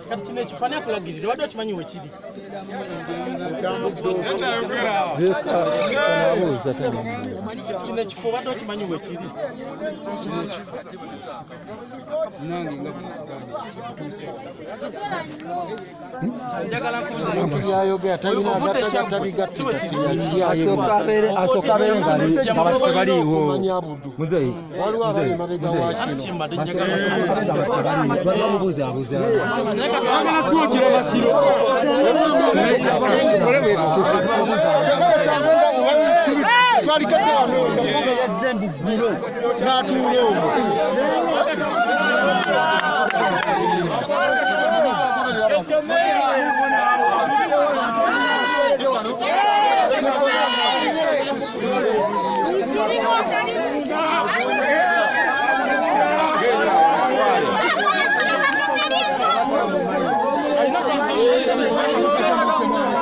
Kati kino ekifaananyi akulagirira wadde okimanyi wekiri kino ekifo obadde okimanyi wekiri nange nga njagala kubyayogera talina agattagatta asooka abeere ngabasike baliiwo muzeeyi waliwo abali emabega wakino bamubuuzaabuuza twalikadde wano nakuga yazze mbuggulo n'atuule omwo Thank you.